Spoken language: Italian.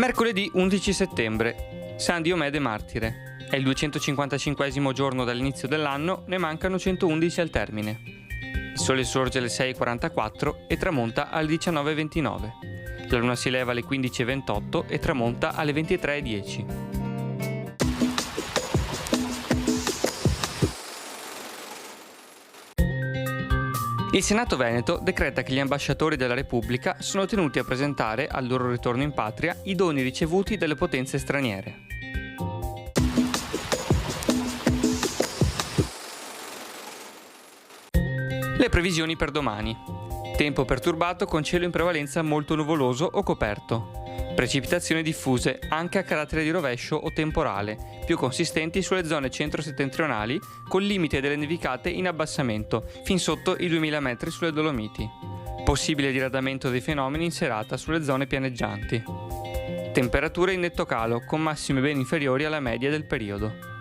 Mercoledì 11 settembre, San Diomede Martire. È il 255esimo giorno dall'inizio dell'anno, ne mancano 111 al termine. Il sole sorge alle 6:44 e tramonta alle 19:29. La luna si leva alle 15:28 e tramonta alle 23:10. Il Senato Veneto decreta che gli ambasciatori della Repubblica sono tenuti a presentare, al loro ritorno in patria, i doni ricevuti dalle potenze straniere. Le previsioni per domani. Tempo perturbato con cielo in prevalenza molto nuvoloso o coperto. Precipitazioni diffuse, anche a carattere di rovescio o temporale, più consistenti sulle zone centro-settentrionali, col limite delle nevicate in abbassamento, fin sotto i 2000 metri sulle Dolomiti. Possibile diradamento dei fenomeni in serata sulle zone pianeggianti. Temperature in netto calo, con massime ben inferiori alla media del periodo.